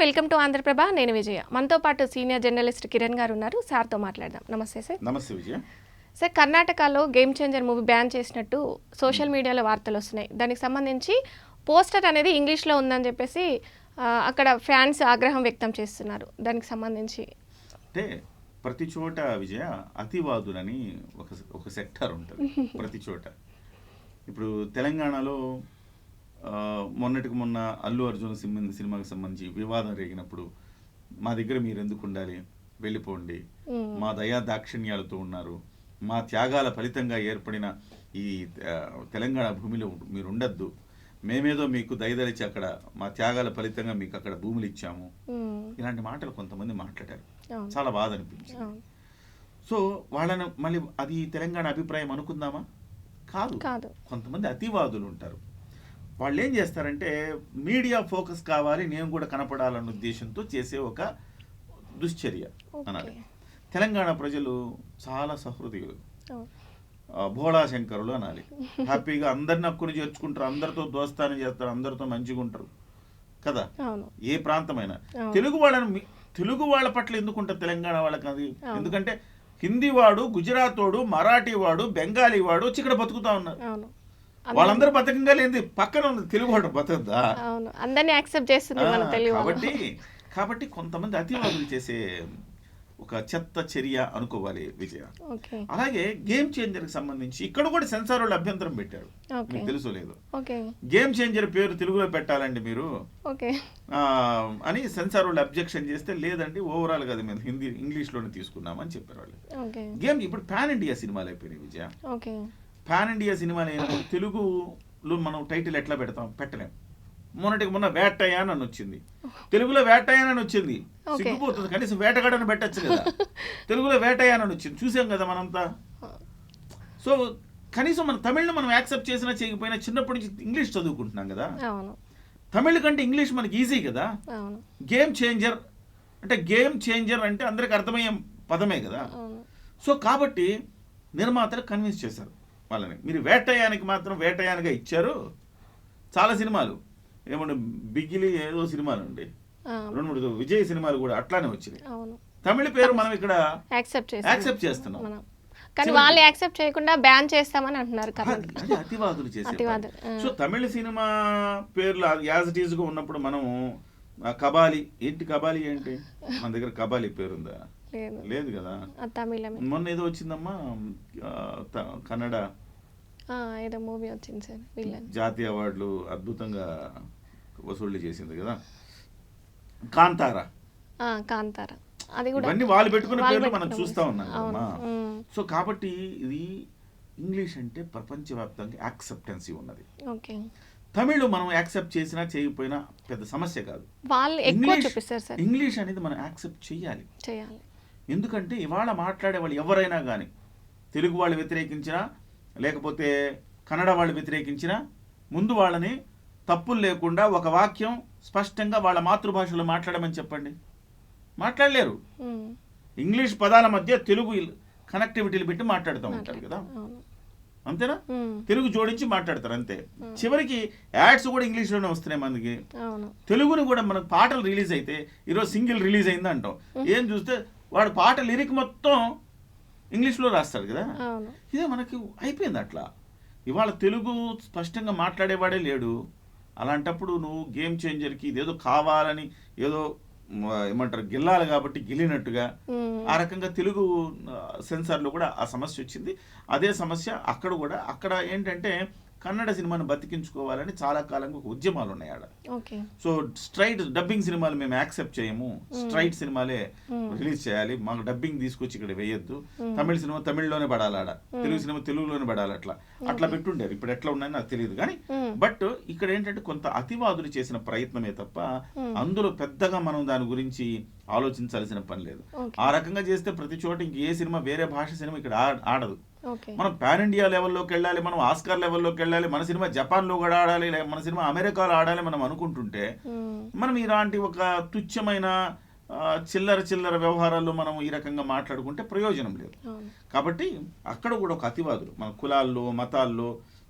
Welcome to Andhraprabha. నేను విజయ. మనతో పాటు సీనియర్ జర్నలిస్ట్ కిరణ్ గారు ఉన్నారు. సార్తో మాట్లాడదాం. నమస్తే సార్. నమస్తే విజయ. సార్, కర్ణాటకలో గేమ్ చేంజర్ మూవీ బ్యాన్ చేసినట్టు సోషల్ మీడియాలో వార్తలు వస్తున్నాయి. దానికి సంబంధించి పోస్టర్ అనేది ఇంగ్లీష్లో ఉందని చెప్పేసి అక్కడ ఫ్యాన్స్ ఆగ్రహం వ్యక్తం చేస్తున్నారు. దానికి సంబంధించి అంటే ప్రతి చోట విజయ అతివాదులని ఒక సెక్టర్ ఉంటుంది ప్రతి చోట. ఇప్పుడు తెలంగాణలో మొన్నటికి మొన్న అల్లు అర్జున్ సినిమాకి సంబంధించి వివాదం రేగినప్పుడు మా దగ్గర మీరు ఎందుకు ఉండాలి, వెళ్ళిపోండి, మా దయా దాక్షిణ్యాలతో ఉన్నారు, మా త్యాగాల ఫలితంగా ఏర్పడిన ఈ తెలంగాణ భూమిలో మీరు ఉండద్దు, మేమేదో మీకు దయదలిచి అక్కడ మా త్యాగాల ఫలితంగా మీకు అక్కడ భూములు ఇచ్చాము, ఇలాంటి మాటలు కొంతమంది మాట్లాడారు. చాలా బాధ అనిపించింది. సో వాళ్ళను మళ్ళీ అది తెలంగాణ అభిప్రాయం అనుకుందామా? కాదు. కొంతమంది అతివాదులు ఉంటారు. వాళ్ళు ఏం చేస్తారంటే మీడియా ఫోకస్ కావాలి, నేను కూడా కనపడాలన్న ఉద్దేశంతో చేసే ఒక దుశ్చర్య అనాలి. తెలంగాణ ప్రజలు చాలా సహృదయులు, భోళా శంకరులు అనాలి. హ్యాపీగా అందరిని హక్కుని చేర్చుకుంటారు, అందరితో దోస్తానం చేస్తారు, అందరితో మంచిగా ఉంటారు కదా. ఏ ప్రాంతమైనా తెలుగు వాళ్ళ పట్ల ఎందుకుంటారు తెలంగాణ వాళ్ళకి? అది ఎందుకంటే హిందీ వాడు, గుజరాత్ వాడు, మరాఠీ వాడు, బెంగాలీ వాడు వచ్చి ఇక్కడ బతుకుతా ఉన్నారు. వాళ్ళందరూ బతకంగా లేదు, పక్కన ఉంది తెలుగు వాడు బతకద్దా? కాబట్టి కొంతమంది అతివాదులు చేసే ఒక చెత్త చర్య అనుకోవాలి విజయ. అలాగే గేమ్ చేంజర్ కి సంబంధించి ఇక్కడ కూడా సెన్సార్ వాళ్ళు అభ్యంతరం పెట్టారు. మీకు తెలుసో లేదు, గేమ్ చేంజర్ పేరు తెలుగులో పెట్టాలండి మీరు అని సెన్సార్ వాళ్ళు అబ్జెక్షన్ చేస్తే, లేదండి ఓవరాల్ గా మేము హిందీ ఇంగ్లీష్ లోనే తీసుకున్నామని చెప్పారు వాళ్ళు. గేమ్ ఇప్పుడు పాన్ ఇండియా సినిమాలు అయిపోయినాయి విజయ. పాన్ ఇండియా సినిమాలు అయినప్పుడు తెలుగులో మనం టైటిల్ ఎట్లా పెడతాం? పెట్టలేం. మొన్నటికి మొన్న వేటయ్యాన్ అని వచ్చింది, తెలుగులో వేటయ్యాన్ అని వచ్చింది, సిగ్గుపోతుంది. కనీసం వేటగాడని పెట్టచ్చు కదా, తెలుగులో వేటయ్యాన్ అని వచ్చింది, చూసాం కదా మనంతా. సో కనీసం మన తమిళ్ను మనం యాక్సెప్ట్ చేసినా చేయకపోయినా చిన్నప్పటి నుంచి ఇంగ్లీష్ చదువుకుంటున్నాం కదా, తమిళ కంటే ఇంగ్లీష్ మనకి ఈజీ కదా. గేమ్ చేంజర్ అంటే అందరికి అర్థమయ్యే పదమే కదా. సో కాబట్టి నిర్మాతలు కన్విన్స్ చేశారు వాళ్ళని, మీరు వేటయానికి మాత్రం వేటయానిగా ఇచ్చారు. చాలా సినిమాలు ఏమంటే బిగిలి ఏదో సినిమాలు అండి, 2-3 విజయ్ సినిమాలు కూడా అట్లానే వచ్చినాయి. తమిళ పేరు మనం ఇక్కడ యాక్సెప్ట్ చేస్తున్నాం, కానీ వాళ్ళు యాక్సెప్ట్ చేయకుండా బ్యాన్ చేస్తామని అంటున్నారు. అది అతివాదులు చేసే. సో తమిళ సినిమా పేర్లు యాజ్ ఇట్ ఈజ్ గా ఉన్నప్పుడు మనం కబాలి కబాలి ఏంటి, మన దగ్గర కబాలి పేరుందా? లేదు కదా. మొన్న ఏదో వచ్చిందమ్మా కన్నడ ఏదో మూవీ వచ్చింది సార్, జాతీయ అవార్డులు అద్భుతంగా వసూళ్లు చేసింది కదా, కాంతారా. అది కూడా ఇవన్నీ వాళ్ళు పెట్టుకున్న పేర్లు మనం చూస్తా ఉన్నాం అమ్మా. సో కాబట్టి ఇది ఇంగ్లీష్ అంటే ప్రపంచవ్యాప్తంగా యాక్సెప్టెన్సీ ఉన్నది. తమిళ్ మనం యాక్సెప్ట్ చేసినా చేయకపోయినా పెద్ద సమస్య కాదు. ఇంగ్లీష్ అనేది మనం యాక్సెప్ట్ చేయాలి. ఎందుకంటే ఇవాళ మాట్లాడే వాళ్ళు ఎవరైనా కానీ, తెలుగు వాళ్ళు వ్యతిరేకించినా లేకపోతే కన్నడ వాళ్ళు వ్యతిరేకించినా, ముందు వాళ్ళని తప్పులు లేకుండా ఒక వాక్యం స్పష్టంగా వాళ్ళ మాతృభాషలో మాట్లాడమని చెప్పండి, మాట్లాడలేరు. ఇంగ్లీష్ పదాల మధ్య తెలుగు కనెక్టివిటీలు పెట్టి మాట్లాడుతూ ఉంటారు కదా, అంతేనా? తెలుగు జోడించి మాట్లాడతారు అంతే. చివరికి యాడ్స్ కూడా ఇంగ్లీష్లోనే వస్తున్నాయి మనకి. తెలుగుని కూడా మనకు పాటలు రిలీజ్ అయితే, ఈరోజు సింగిల్ రిలీజ్ అయింది అంటాం, ఏం చూస్తే వాడు పాట లిరిక్ మొత్తం ఇంగ్లీష్లో రాస్తాడు కదా. ఇదే మనకి అయిపోయింది అట్లా. ఇవాళ తెలుగు స్పష్టంగా మాట్లాడేవాడే లేడు. అలాంటప్పుడు నువ్వు గేమ్ చేంజర్కి ఇదేదో కావాలని ఏదో ఏమంటారు గిల్లాలి కాబట్టి గిల్లినట్టుగా ఆ రకంగా తెలుగు సెన్సార్లో కూడా ఆ సమస్య వచ్చింది. అదే సమస్య అక్కడ ఏంటంటే కన్నడ సినిమాను బతికించుకోవాలని చాలా కాలంగా ఉద్యమాలు ఉన్నాయి ఆడ. సో స్ట్రైట్ డబ్బింగ్ సినిమాలు మేము యాక్సెప్ట్ చేయము, స్ట్రైట్ సినిమాలే రిలీజ్ చేయాలి, మాకు డబ్బింగ్ తీసుకొచ్చి ఇక్కడ వేయొద్దు, తమిళ సినిమా తమిళ్లోనే పడాలి ఆడ, తెలుగు సినిమా తెలుగులోనే పడాలి, అట్లా పెట్టుండారు. ఇప్పుడు ఎట్లా ఉన్నాయని నాకు తెలియదు కానీ, బట్ ఇక్కడ ఏంటంటే కొంత అతివాదులు చేసిన ప్రయత్నమే తప్ప అందులో పెద్దగా మనం దాని గురించి ఆలోచించాల్సిన పని లేదు. ఆ రకంగా చేస్తే ప్రతి చోట ఇంక ఏ సినిమా వేరే భాష సినిమా ఇక్కడ ఆడదు. మనం పాన్ ఇండియా లెవెల్లోకి వెళ్ళాలి, మనం ఆస్కార్ లెవెల్లోకి వెళ్ళాలి, మన సినిమా జపాన్లో కూడా ఆడాలి, మన సినిమా అమెరికాలో ఆడాలి మనం అనుకుంటుంటే, మనం ఇలాంటి ఒక తుచ్చమైన చిల్లర వ్యవహారాల్లో మనం ఈ రకంగా మాట్లాడుకుంటే ప్రయోజనం లేదు. కాబట్టి అక్కడ కూడా ఒక అతివాదులు మన కులాల్లో మతాల్లో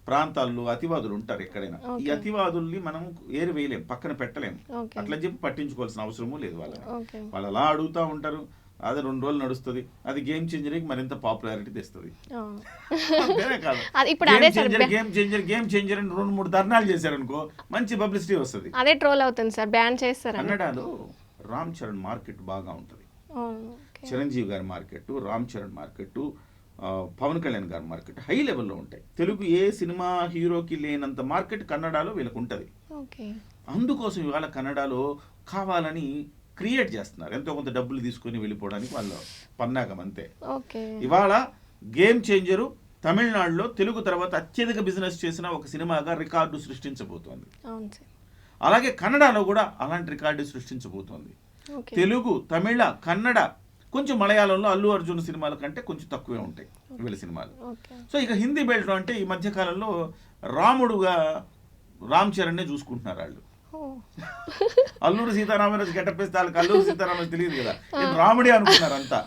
ప్రాంతాల్లో అతివాదులు ఉంటారు ఎక్కడైనా. ఈ Okay. అతివాదుల్ని మనం ఏరి వేయలేం, పక్కన పెట్టలేం. Okay. అట్లా చెప్పి పట్టించుకోవాల్సిన అవసరమూ లేదు వాళ్ళని. ఓకే. వాళ్ళు అలా అడుగుతూ ఉంటారు, అది 2 రోజులు నడుస్తుంది, అది గేమ్ చేంజర్కి మరింత పాపులారిటీ తెస్తుంది. అంతేనే కాదు, అది ఇప్పుడు అదే సార్ గేమ్ చేంజర్ అని 2-3 ధర్నాలు చేశారనుకో మంచి పబ్లిసిటీ వస్తుంది. అదే ట్రోల్ అవుతుంది సార్, బ్యాన్ చేస్తారు. కన్నడలో రామ్ చరణ్ మార్కెట్ బాగా ఉంటుంది. చిరంజీవి గారి మార్కెట్, రామ్ చరణ్ మార్కెట్, పవన్ కళ్యాణ్ గారి మార్కెట్ హై లెవెల్లో ఉంటాయి. తెలుగు ఏ సినిమా హీరోకి లేనంత మార్కెట్ కన్నడలో వీళ్ళకి ఉంటుంది. అందుకోసం ఇవాళ కన్నడలో కావాలని క్రియేట్ చేస్తున్నారు, ఎంతో కొంత డబ్బులు తీసుకొని వెళ్ళిపోవడానికి వాళ్ళ పన్నాగం అంతే. ఇవాళ గేమ్ చేంజరు తమిళనాడులో తెలుగు తర్వాత అత్యధిక బిజినెస్ చేసిన ఒక సినిమాగా రికార్డు సృష్టించబోతోంది. అలాగే కన్నడలో కూడా అలాంటి రికార్డు సృష్టించబోతోంది. తెలుగు, తమిళ, కన్నడ, కొంచెం మలయాళంలో అల్లు అర్జున్ సినిమాల కంటే కొంచెం తక్కువే ఉంటాయి వీళ్ళ సినిమాలు. సో ఇక హిందీ బెల్ట్ అంటే ఈ మధ్య కాలంలో రాముడుగా రామ్ చరణ్నే చూసుకుంటున్నారు వాళ్ళు. అల్లూరు సీతారామరాజు గెటప్ వేస్తే వాళ్ళకి అల్లూరు సీతారామరాజు తెలియదు కదా, నేను రాముడే అనుకున్నారు అంతా.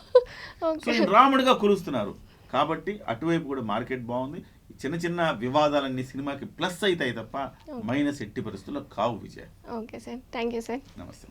సో ఈయన రాముడిగా కురుస్తున్నారు. కాబట్టి అటువైపు కూడా మార్కెట్ బాగుంది. చిన్న చిన్న వివాదాలన్నీ సినిమాకి ప్లస్ అవుతాయి తప్ప మైనస్ ఎట్టి పరిస్థితుల్లో కావు. Vijay. Okay sir, thank you sir. నమస్తే.